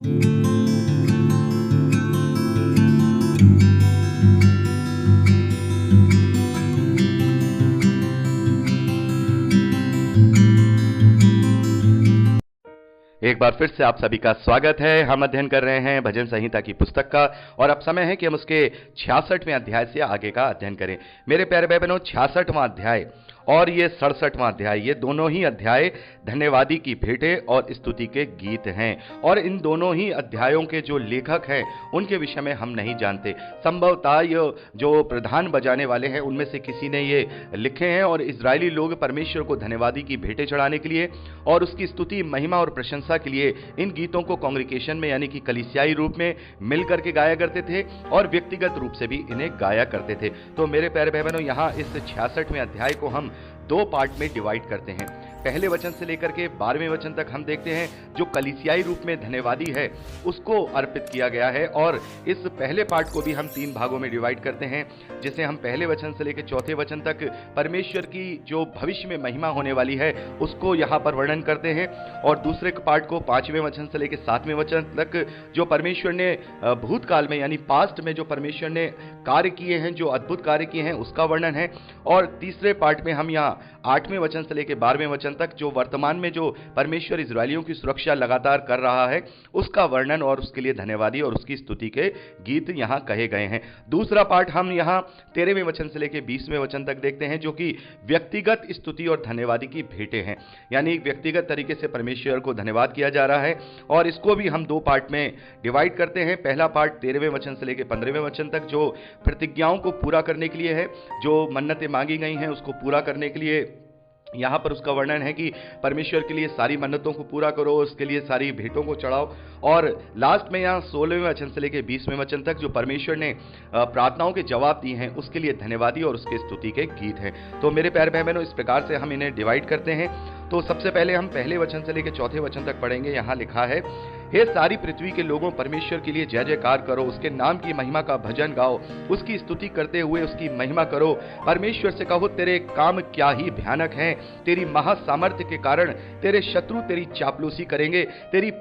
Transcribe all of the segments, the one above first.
एक बार फिर से आप सभी का स्वागत है। हम अध्ययन कर रहे हैं भजन संहिता की पुस्तक का और अब समय है कि हम उसके 66वें अध्याय से आगे का अध्ययन करें। मेरे प्यारे भाई बहनों, 66वां अध्याय और ये 67वां अध्याय, ये दोनों ही अध्याय धन्यवादी की भेंटें और स्तुति के गीत हैं और इन दोनों ही अध्यायों के जो लेखक हैं उनके विषय में हम नहीं जानते। संभवतः ये जो प्रधान बजाने वाले हैं उनमें से किसी ने ये लिखे हैं और इजरायली लोग परमेश्वर को धन्यवादी की भेंटें चढ़ाने के लिए और उसकी स्तुति, महिमा और प्रशंसा के लिए इन गीतों को कांग्रीगेशन में यानी कि कलीसियाई रूप में मिल करके गाया करते थे और व्यक्तिगत रूप से भी इन्हें गाया करते थे। तो मेरे प्यारे भाई बहनों, यहाँ इस 66वें अध्याय को हम दो पार्ट में डिवाइड करते हैं। पहले वचन से लेकर के 12वें वचन तक हम देखते हैं जो कलीसियाई रूप में धन्यवादी है उसको अर्पित किया गया है और इस पहले पार्ट को भी हम 3 भागों में डिवाइड करते हैं, जिसे हम पहले वचन से लेकर 4थे वचन तक परमेश्वर की जो भविष्य में महिमा होने वाली है उसको यहाँ पर वर्णन करते हैं और दूसरे पार्ट को 5वें वचन से लेकर 7वें वचन तक जो परमेश्वर ने भूतकाल में यानी पास्ट में जो परमेश्वर ने कार्य किए हैं, जो अद्भुत कार्य किए हैं उसका वर्णन है और तीसरे पार्ट में हम यहाँ 8वें वचन से लेकर 12वें वचन तक जो वर्तमान में जो परमेश्वर इजरायलियों की सुरक्षा लगातार कर रहा है उसका वर्णन और उसके लिए धन्यवादी और उसकी स्तुति के गीत यहां कहे गए हैं। दूसरा पार्ट हम यहां 13वें वचन से लेकर 20वें वचन तक देखते हैं जो कि व्यक्तिगत स्तुति और धन्यवादी की भेंटें हैं, यानी व्यक्तिगत तरीके से परमेश्वर को धन्यवाद किया जा रहा है और इसको भी हम 2 पार्ट में डिवाइड करते हैं। पहला पार्ट 13वें वचन से लेकर 15वें वचन तक जो प्रतिज्ञाओं को पूरा करने के लिए है, जो मन्नतें मांगी गई हैं उसको पूरा करने के लिए यहाँ पर उसका वर्णन है कि परमेश्वर के लिए सारी मन्नतों को पूरा करो, उसके लिए सारी भेंटों को चढ़ाओ और लास्ट में यहाँ 16वें वचन से लेकर 20वें वचन तक जो परमेश्वर ने प्रार्थनाओं के जवाब दिए हैं उसके लिए धन्यवादी और उसके स्तुति के गीत हैं। तो मेरे प्यारे भाई बहनों, इस प्रकार से हम इन्हें डिवाइड करते हैं। तो सबसे पहले हम पहले वचन से लेकर 4थे वचन तक पढ़ेंगे। यहाँ लिखा है, हे सारी पृथ्वी के लोगों, परमेश्वर के लिए जय जयकार करो, उसके नाम की महिमा का भजन गाओ, उसकी स्तुति करते हुए उसकी महिमा करो। परमेश्वर से कहो, तेरे काम क्या ही भयानक हैं, तेरी महासामर्थ्य के कारण तेरे शत्रु तेरी चापलूसी करेंगे। तेरी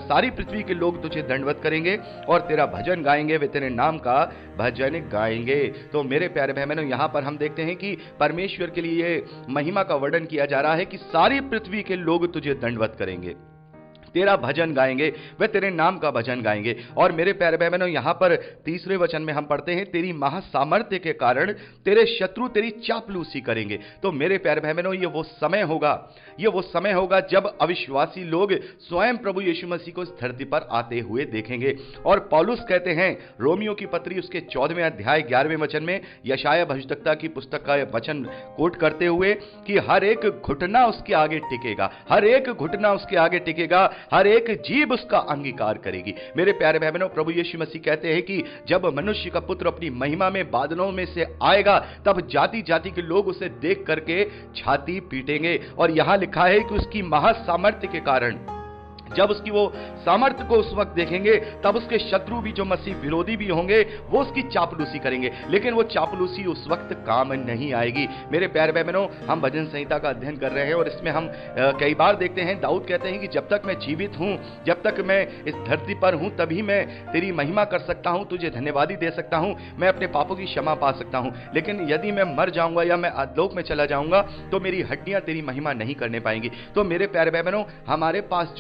सारी पृथ्वी के लोग तुझे दंडवत करेंगे और तेरा भजन गाएंगे, वे तेरे नाम का भजन गाएंगे। तो मेरे प्यारे भाई बहनों, यहाँ पर हम देखते हैं कि परमेश्वर के लिए महिमा का वर्णन किया जा रहा है कि सारी पृथ्वी के लोग तुझे दंडवत करेंगे, तेरा भजन गाएंगे, वे तेरे नाम का भजन गाएंगे। और मेरे प्यारे भाई बहनों, यहां पर तीसरे वचन में हम पढ़ते हैं, तेरी महासामर्थ्य के कारण तेरे शत्रु तेरी चापलूसी करेंगे। तो मेरे प्यारे भाई बहनों, ये वो समय होगा जब अविश्वासी लोग स्वयं प्रभु यीशु मसीह को इस धरती पर आते हुए देखेंगे। और पौलुस कहते हैं रोमियो की पत्री उसके 14वें अध्याय 11वें वचन में यशायाह भविष्यद्वक्ता की पुस्तक का वचन कोट करते हुए कि हर एक घुटना उसके आगे टिकेगा, हर एक घुटना उसके आगे टिकेगा, हर एक जीभ उसका अंगीकार करेगी। मेरे प्यारे भाई बहनों, प्रभु यीशु मसीह कहते हैं कि जब मनुष्य का पुत्र अपनी महिमा में बादलों में से आएगा तब जाति जाति के लोग उसे देख करके छाती पीटेंगे। और यहां लिखा है कि उसकी महासामर्थ्य के कारण जब उसकी वो सामर्थ्य को उस वक्त देखेंगे तब उसके शत्रु भी जो मसीह विरोधी भी होंगे वो उसकी चापलूसी करेंगे, लेकिन वो चापलूसी उस वक्त काम नहीं आएगी। मेरे प्यारे भाई बहनों, हम भजन संहिता का अध्ययन कर रहे हैं और इसमें हम कई बार देखते हैं दाऊद कहते हैं कि जब तक मैं जीवित हूं, जब तक मैं इस धरती पर हूं, तभी मैं तेरी महिमा कर सकता हूं, तुझे धन्यवादी दे सकता हूं, मैं अपने पापों की क्षमा पा सकता हूं। लेकिन यदि मैं मर जाऊंगा या मैं अधोलोक में चला जाऊंगा तो मेरी हड्डियां तेरी महिमा नहीं करने पाएंगी। तो मेरे प्यारे भाई बहनों, हमारे पास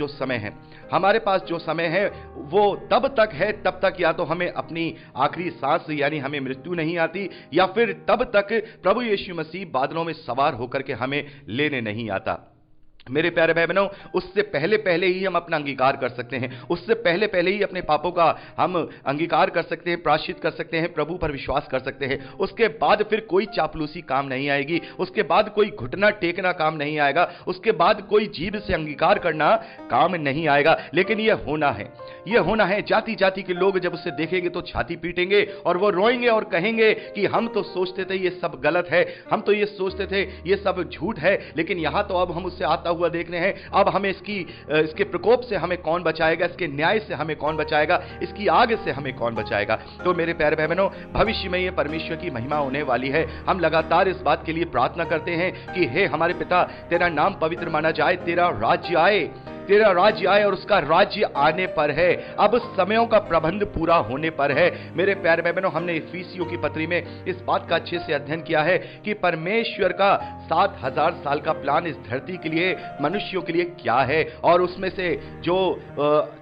जो समय है वो तब तक है, तब तक या तो हमें अपनी आखिरी सांस यानी हमें मृत्यु नहीं आती या फिर तब तक प्रभु यीशु मसीह बादलों में सवार होकर के हमें लेने नहीं आता। मेरे प्यारे भाई बहनों, उससे पहले पहले ही हम अपना अंगीकार कर सकते हैं, उससे पहले पहले ही अपने पापों का हम अंगीकार कर सकते हैं, प्रायश्चित कर सकते हैं, प्रभु पर विश्वास कर सकते हैं। उसके बाद फिर कोई चापलूसी काम नहीं आएगी, उसके बाद कोई घुटना टेकना काम नहीं आएगा, उसके बाद कोई जीभ से अंगीकार करना काम नहीं आएगा। लेकिन यह होना है जाति जाति के लोग जब उसे देखेंगे तो छाती पीटेंगे और वो रोएंगे और कहेंगे कि हम तो सोचते थे ये सब गलत है, हम तो ये सोचते थे ये सब झूठ है, लेकिन यहां तो अब हम उससे आता हुआ देख रहे हैं। अब हमें इसके प्रकोप से हमें कौन बचाएगा, इसके न्याय से हमें कौन बचाएगा, इसकी आग से हमें कौन बचाएगा। तो मेरे प्यारे भाई बहनों, भविष्य में ये परमेश्वर की महिमा होने वाली है। हम लगातार इस बात के लिए प्रार्थना करते हैं कि हे हमारे पिता, तेरा नाम पवित्र माना जाए, तेरा राज्य आए, तेरा राज्य आए और उसका राज्य आने पर है, अब समयों का प्रबंध पूरा होने पर है। मेरे प्यारे भाई बहनों, हमने इफिसियों की पत्री में इस बात का अच्छे से अध्ययन किया है कि परमेश्वर का 7000 साल का प्लान इस धरती के लिए, मनुष्यों के लिए क्या है, और उसमें से जो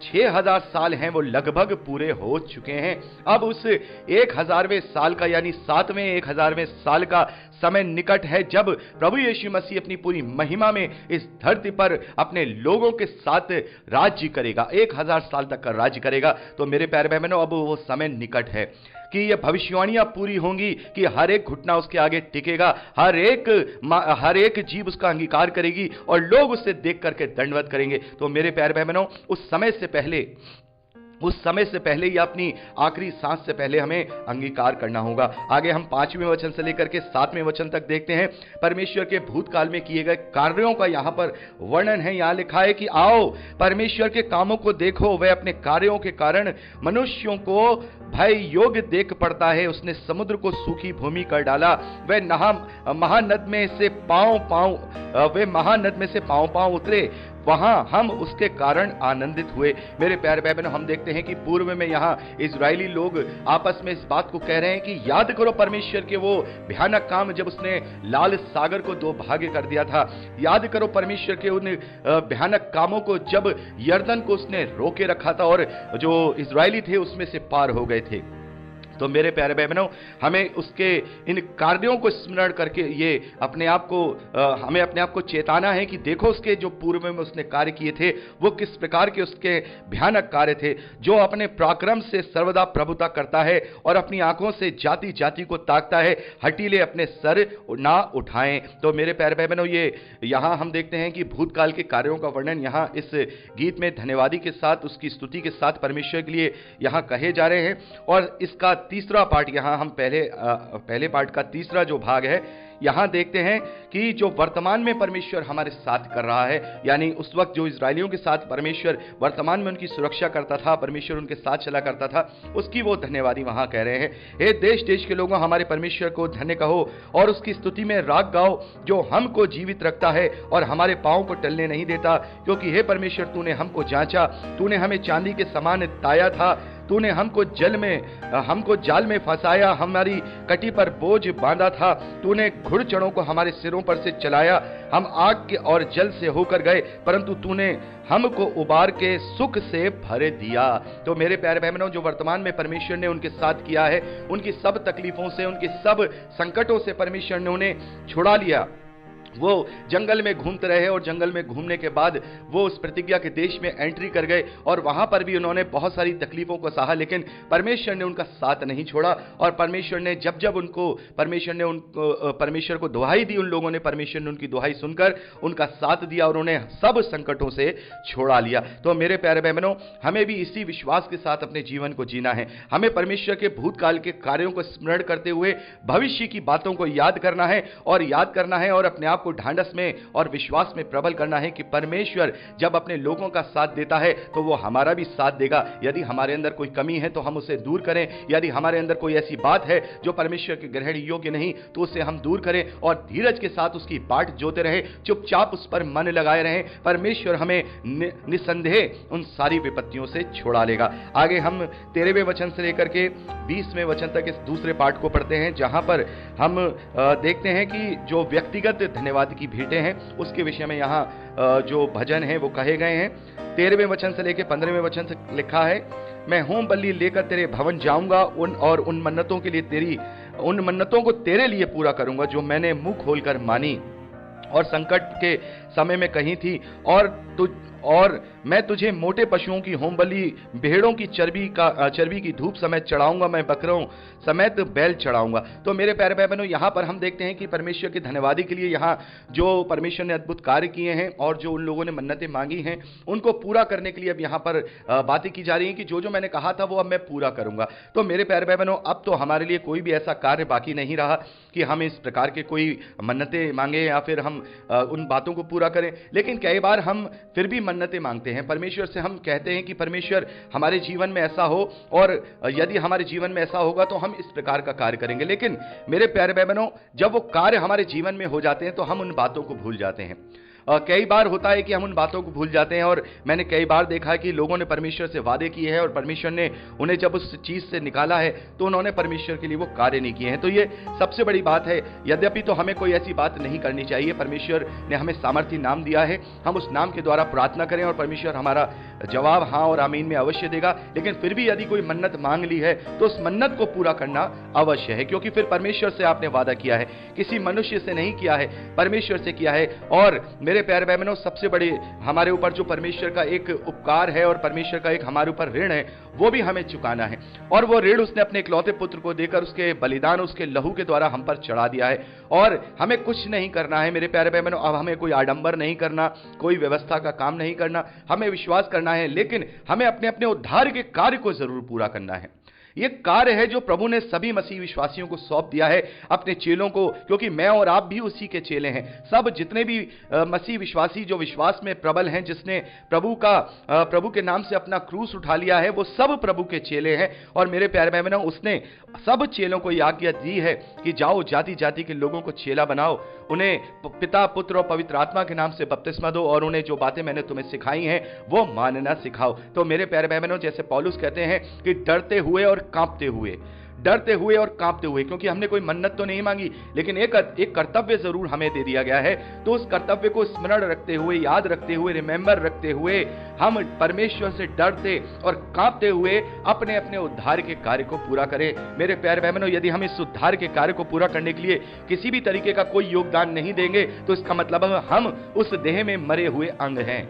6000 साल हैं वो लगभग पूरे हो चुके हैं। अब उस 1000वें साल का यानी 7वें 1000वें साल का समय निकट है, जब प्रभु यीशु मसीह अपनी पूरी महिमा में इस धरती पर अपने लोगों के साथ राज्य करेगा, 1000 साल तक का राज्य करेगा। तो मेरे प्यारे भाई बहनों, अब वो समय निकट है कि ये भविष्यवाणियां पूरी होंगी कि हर एक घुटना उसके आगे टिकेगा, हर एक जीव उसका अंगीकार करेगी और लोग उससे देख करके दंडवत करेंगे। तो मेरे प्यारे भाई बहनों, उस समय से पहले या अपनी आखिरी सांस से पहले हमें अंगीकार करना होगा। आगे हम 5वें वचन से लेकर के 7वें वचन तक देखते हैं। परमेश्वर के भूतकाल में किए गए कार्यों का यहां पर वर्णन है। यहां लिखा है कि आओ परमेश्वर के कामों को देखो, वह अपने कार्यों के कारण मनुष्यों को भय योग्य देख पड़ता है। उसने समुद्र को सूखी भूमि कर डाला, वह महानद में से पांव उतरे, वहां हम उसके कारण आनंदित हुए। मेरे प्यारे भाई बहनों, हम देखते हैं कि पूर्व में यहां इजरायली लोग आपस में इस बात को कह रहे हैं कि याद करो परमेश्वर के वो भयानक काम जब उसने लाल सागर को 2 भागे कर दिया था, याद करो परमेश्वर के उन भयानक कामों को जब यर्दन को उसने रोके रखा था और जो इजरायली थे उसमें से पार हो गए थे। तो मेरे प्यारे भाई बहनों, हमें उसके इन कार्यों को स्मरण करके हमें अपने आप को चेताना है कि देखो उसके जो पूर्व में उसने कार्य किए थे वो किस प्रकार के उसके भयानक कार्य थे, जो अपने पराक्रम से सर्वदा प्रभुता करता है और अपनी आंखों से जाति जाति को ताकता है, हठीले अपने सर ना उठाएं। तो मेरे प्यारे भाई बहनों, यहां हम देखते हैं कि भूतकाल के कार्यों का वर्णन यहां इस गीत में धन्यवादी के साथ, उसकी स्तुति के साथ परमेश्वर के लिए यहां कहे जा रहे हैं। और इसका तीसरा पार्ट, यहां हम पहले पार्ट का तीसरा जो भाग है, यहां देखते हैं कि जो वर्तमान में परमेश्वर हमारे साथ कर रहा है, यानी उस वक्त जो इजरायलियों के साथ परमेश्वर वर्तमान में उनकी सुरक्षा करता था, परमेश्वर उनके साथ चला करता था, उसकी वो धन्यवादी वहां कह रहे हैं। हे देश देश के लोगों, हमारे परमेश्वर को धन्य कहो और उसकी स्तुति में राग गाओ, जो हमको जीवित रखता है और हमारे पांव को टलने नहीं देता। क्योंकि हे परमेश्वर, तूने हमको जांचा, तूने हमें चांदी के समान ताया था, तूने हमको जाल में फंसाया, हमारी कटी पर बोझ बांधा था, तूने घुड़चढ़ों को हमारे सिरों पर से चलाया, हम आग के और जल से होकर गए, परंतु तूने हमको उबार के सुख से भर दिया। तो मेरे प्यारे भाई बहनों, जो वर्तमान में परमेश्वर ने उनके साथ किया है, उनकी सब तकलीफों से, उनके सब संकटों से परमेश्वर ने उन्हें छुड़ा लिया। वो जंगल में घूमते रहे और जंगल में घूमने के बाद वो उस प्रतिज्ञा के देश में एंट्री कर गए और वहां पर भी उन्होंने बहुत सारी तकलीफों को सहा, लेकिन परमेश्वर ने उनका साथ नहीं छोड़ा। और परमेश्वर ने जब उनको परमेश्वर को दुहाई दी, उन लोगों ने परमेश्वर ने उनकी दुहाई सुनकर उनका साथ दिया और उन्हें सब संकटों से छोड़ा लिया। तो मेरे प्यारे भाई बहनों, हमें भी इसी विश्वास के साथ अपने जीवन को जीना है। हमें परमेश्वर के भूतकाल के कार्यों को स्मरण करते हुए भविष्य की बातों को याद करना है और अपने आप को ढांढस में और विश्वास में प्रबल करना है कि परमेश्वर जब अपने लोगों का साथ देता है तो वो हमारा भी साथ देगा। यदि हमारे अंदर कोई कमी है तो हम उसे दूर करें, यदि हमारे अंदर कोई ऐसी बात है जो परमेश्वर के ग्रहण योग्य नहीं तो उसे हम दूर करें और धीरज के साथ उसकी बाट जोते रहें, चुपचाप उस पर मन लगाए रहें। परमेश्वर हमें निसंदेह उन सारी विपत्तियों से छुड़ा लेगा। आगे हम 13वें वचन से लेकर के 20वें वचन तक इस दूसरे पाठ को पढ़ते हैं, जहां पर हम देखते हैं कि जो व्यक्तिगत धन्यवाद की भेंटें हैं उसके विषय में यहाँ जो भजन है वो कहे गए हैं। 13वें वचन से लेकर 15वें वचन से लिखा है, मैं होम बलि लेकर तेरे भवन जाऊंगा उन मन्नतों को तेरे लिए पूरा करूंगा जो मैंने मुंह खोलकर मानी और संकट के समय में कही थी। और मैं तुझे मोटे पशुओं की होम बलि, भेड़ों की चर्बी की धूप समेत चढ़ाऊंगा, मैं बकरों समेत बैल चढ़ाऊंगा। तो मेरे प्यारे भाई बहनों, यहाँ पर हम देखते हैं कि परमेश्वर की धन्यवादी के लिए यहाँ जो परमेश्वर ने अद्भुत कार्य किए हैं और जो उन लोगों ने मन्नतें मांगी हैं उनको पूरा करने के लिए अब यहाँ पर बातें की जा रही हैं कि जो मैंने कहा था वो अब मैं पूरा करूंगा। तो मेरे प्यारे भाई बहनों, अब तो हमारे लिए कोई भी ऐसा कार्य बाकी नहीं रहा कि हम इस प्रकार के कोई मन्नतें मांगे या फिर हम उन बातों को पूरा करें। लेकिन कई बार हम फिर भी मन्नतें मांगते हैं परमेश्वर से। हम कहते हैं कि परमेश्वर हमारे जीवन में ऐसा हो और यदि हमारे जीवन में ऐसा होगा तो हम इस प्रकार का कार्य करेंगे। लेकिन मेरे प्यारे भाई बहनों, जब वो कार्य हमारे जीवन में हो जाते हैं तो हम उन बातों को भूल जाते हैं। कई बार होता है कि हम उन बातों को भूल जाते हैं, और मैंने कई बार देखा है कि लोगों ने परमेश्वर से वादे किए हैं और परमेश्वर ने उन्हें जब उस चीज से निकाला है तो उन्होंने परमेश्वर के लिए वो कार्य नहीं किए हैं। तो ये सबसे बड़ी बात है। यद्यपि तो हमें कोई ऐसी बात नहीं करनी चाहिए। परमेश्वर ने हमें सामर्थ्य नाम दिया है, हम उस नाम के द्वारा प्रार्थना करें और परमेश्वर हमारा जवाब हाँ और आमीन में अवश्य देगा। लेकिन फिर भी यदि कोई मन्नत मांग ली है तो उस मन्नत को पूरा करना अवश्य है, क्योंकि फिर परमेश्वर से आपने वादा किया है, किसी मनुष्य से नहीं किया है, परमेश्वर से किया है। और मेरे प्यारे भाई बहनों, सबसे बड़ी हमारे ऊपर जो परमेश्वर का एक उपकार है और परमेश्वर का एक हमारे ऊपर ऋण है, वो भी हमें चुकाना है। और वो ऋण उसने अपने इकलौते पुत्र को देकर उसके बलिदान, उसके लहू के द्वारा हम पर चढ़ा दिया है। और हमें कुछ नहीं करना है मेरे प्यारे भाई बहनों। अब हमें कोई आडंबर नहीं करना, कोई व्यवस्था का काम नहीं करना, हमें विश्वास करना है, लेकिन हमें अपने अपने उद्धार के कार्य को जरूर पूरा करना है। ये कार्य है जो प्रभु ने सभी मसीह विश्वासियों को सौंप दिया है, अपने चेलों को, क्योंकि मैं और आप भी उसी के चेले हैं। सब जितने भी मसीह विश्वासी जो विश्वास में प्रबल हैं, जिसने प्रभु के नाम से अपना क्रूस उठा लिया है, वो सब प्रभु के चेले हैं। और मेरे प्यारे भाई बहनों, उसने सब चेलों को यह आज्ञा दी है कि जाओ जाति जाति के लोगों को चेला बनाओ, उन्हें पिता पुत्र और पवित्र आत्मा के नाम से बपतिस्मा दो, और उन्हें जो बातें मैंने तुम्हें सिखाई हैं वो मानना सिखाओ। तो मेरे प्यारे भाई बहनों, जैसे पौलुस कहते हैं कि डरते हुए और कांपते हुए, डरते हुए और कांपते हुए, क्योंकि हमने कोई मन्नत तो नहीं मांगी, लेकिन एक कर्तव्य जरूर हमें दे दिया गया है। तो उस कर्तव्य को स्मरण रखते हुए, याद रखते हुए, रिमेंबर रखते हुए, हम परमेश्वर से डरते और कांपते हुए अपने अपने उद्धार के कार्य को पूरा करें। मेरे प्यारे बहनों, यदि हम इस उद्धार के कार्य को पूरा करने के लिए किसी भी तरीके का कोई योगदान नहीं देंगे तो इसका मतलब है हम उस देह में मरे हुए अंग हैं,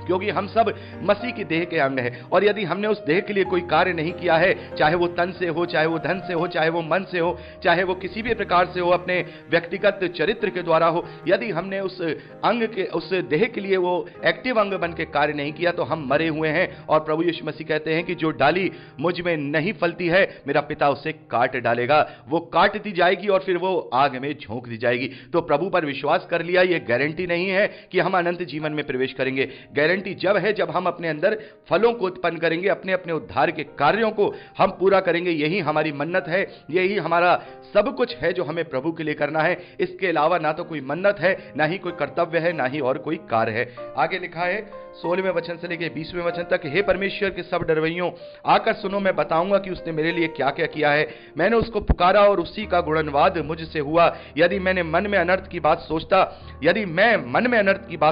क्योंकि हम सब मसीह की देह के अंग हैं। और यदि हमने उस देह के लिए कोई कार्य नहीं किया है, चाहे वो तन से हो, चाहे वो धन से हो, चाहे वो मन से हो, चाहे वो किसी भी प्रकार से हो, अपने व्यक्तिगत चरित्र के द्वारा हो, यदि हमने उस देह के लिए वो एक्टिव अंग बन के कार्य नहीं किया तो हम मरे हुए हैं। और प्रभु यीशु मसीह कहते हैं कि जो डाली मुझ में नहीं फलती है, मेरा पिता उसे काट डालेगा। वो काट दी जाएगी और फिर वो आग में झोंक दी जाएगी। तो प्रभु पर विश्वास कर लिया, ये गारंटी नहीं है कि हम अनंत जीवन में प्रवेश करेंगे। जब है जब हम अपने अंदर फलों को उत्पन्न करेंगे, अपने अपने उद्धार के कार्यों को हम पूरा करेंगे। यही हमारी मन्नत है, यही हमारा सब कुछ है जो हमें प्रभु के लिए करना है। इसके अलावा ना तो कोई मन्नत है, ना ही कोई कर्तव्य है, ना ही और कोई कार्य है। आगे लिखा है 16वें वचन से लेकर 20वें वचन तक, हे परमेश्वर के सब डरवैयों, आकर सुनो, मैं बताऊंगा कि उसने मेरे लिए क्या क्या किया है। मैंने उसको पुकारा और उसी का गुणनवाद मुझसे हुआ। यदि मैं मन में अनर्थ की बात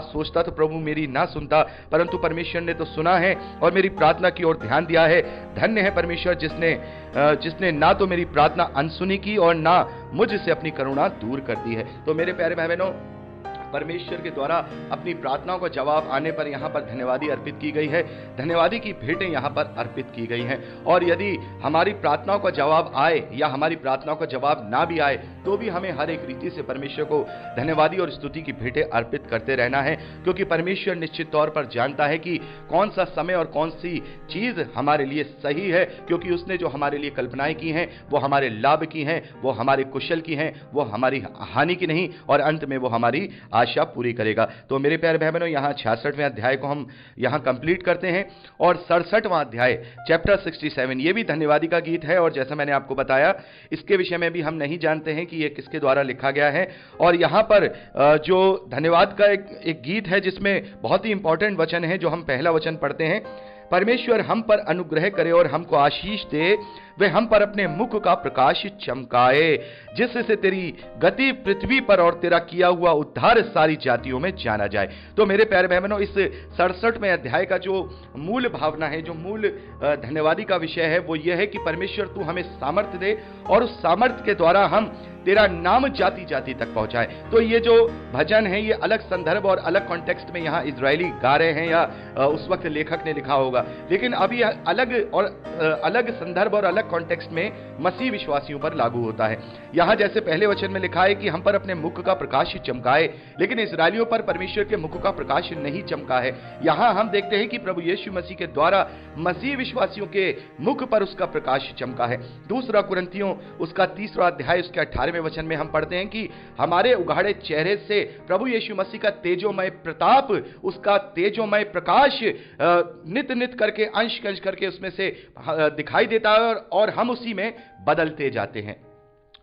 सोचता तो प्रभु मेरी ना सुनता, परंतु परमेश्वर ने तो सुना है और मेरी प्रार्थना की ओर ध्यान दिया है। धन्य है परमेश्वर जिसने ना तो मेरी प्रार्थना अनसुनी की और ना मुझसे अपनी करुणा दूर कर दी है। तो मेरे प्यारे भाई बहनों, परमेश्वर के द्वारा अपनी प्रार्थनाओं का जवाब आने पर यहां पर धन्यवादी अर्पित की गई है, धन्यवादी की भेंटें यहां पर अर्पित की गई हैं। और यदि हमारी प्रार्थनाओं का जवाब आए या हमारी प्रार्थनाओं का जवाब ना भी आए तो भी हमें हर एक रीति से परमेश्वर को धन्यवादी और स्तुति की भेंटें अर्पित करते रहना है, क्योंकि परमेश्वर निश्चित तौर पर जानता है कि कौन सा समय और कौन सी चीज हमारे लिए सही है, क्योंकि उसने जो हमारे लिए कल्पनाएं की हैं वो हमारे लाभ की हैं, वो हमारे कुशल की हैं, वो हमारी हानि की नहीं, और अंत में वो हमारी आशा पूरी करेगा। तो मेरे प्यारे भाई बहनों, यहां 66वें अध्याय को हम यहां कंप्लीट करते हैं। और 67वां अध्याय चैप्टर 67 ये भी धन्यवादी का गीत है, और जैसा मैंने आपको बताया इसके विषय में भी हम नहीं जानते हैं कि ये किसके द्वारा लिखा गया है। और यहां पर जो धन्यवाद का एक गीत है जिसमें बहुत ही इंपॉर्टेंट वचन है, जो हम पहला वचन पढ़ते हैं, परमेश्वर हम पर अनुग्रह करे और हमको आशीष दे, वे हम पर अपने मुख का प्रकाश चमकाए, जिससे तेरी गति पृथ्वी पर और तेरा किया हुआ उद्धार सारी जातियों में जाना जाए। तो मेरे प्यारे भाई बहनों, इस 67वें अध्याय का जो मूल भावना है, जो मूल धन्यवादी का विषय है, वो ये है कि परमेश्वर तू हमें सामर्थ्य दे और उस सामर्थ्य के द्वारा हम तेरा नाम जाति जाति तक पहुंचाए। तो ये जो भजन है ये अलग संदर्भ और अलग कॉन्टेक्स्ट में यहाँ इजरायली गा रहे हैं, या उस वक्त लेखक ने लिखा होगा, लेकिन अभी अलग संदर्भ और अलग कॉन्टेक्स्ट में मसीह विश्वासियों पर लागू होता है। यहां जैसे पहले वचन में लिखा है कि हम पर अपने मुख का प्रकाश चमकाए, लेकिन इजरायलियों पर परमेश्वर के मुख का प्रकाश नहीं चमका है। यहां हम देखते हैं कि प्रभु यीशु मसीह के द्वारा मसीह विश्वासियों के मुख पर उसका प्रकाश चमका है। दूसरा कुरिन्थियों उसका 3 अध्याय उसके 18वें वचन में हम पढ़ते हैं कि हमारे उघाड़े चेहरे से प्रभु यीशु मसीह का तेजोमय प्रताप, उसका तेजोमय प्रकाश नित नित करके, अंश अंश करके उसमें से दिखाई देता है, और हम उसी में बदलते जाते हैं।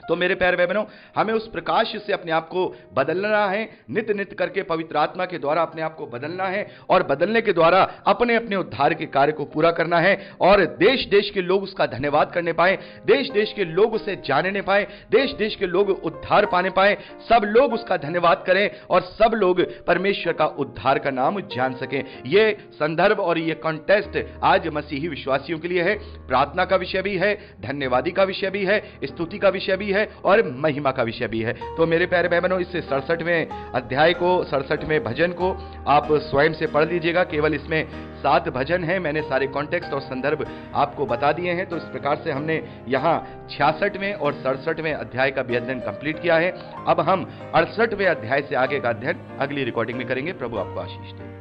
तो मेरे प्यारे भाई बहनों, हमें उस प्रकाश से अपने आप को बदलना है, नित्य नित्य करके पवित्र आत्मा के द्वारा अपने आप को बदलना है, और बदलने के द्वारा अपने अपने उद्धार के कार्य को पूरा करना है, और देश देश के लोग उसका धन्यवाद करने पाए, देश देश के लोग उसे जानने पाए, देश देश के लोग उद्धार पाने पाए, सब लोग उसका धन्यवाद करें और सब लोग परमेश्वर का उद्धार का नाम जान सकें। यह संदर्भ और यह कॉन्टेस्ट आज मसीही विश्वासियों के लिए है, प्रार्थना का विषय भी है, धन्यवादी का विषय भी है, स्तुति का विषय भी है और महिमा का विषय भी है। तो मेरे प्यारे भाई बहनों, इस 67वें अध्याय को, 67वें भजन को आप स्वयं से पढ़ लीजिएगा। केवल इसमें 7 भजन हैं, मैंने सारे कॉन्टेक्स्ट और संदर्भ आपको बता दिए हैं। तो इस प्रकार से हमने यहाँ 66वें और 67वें अध्याय का भी अध्ययन कंप्लीट किया है। अब हम 68वें अध्याय से आगे का अध्ययन अगली रिकॉर्डिंग में करेंगे। प्रभु आपको आशीष दे।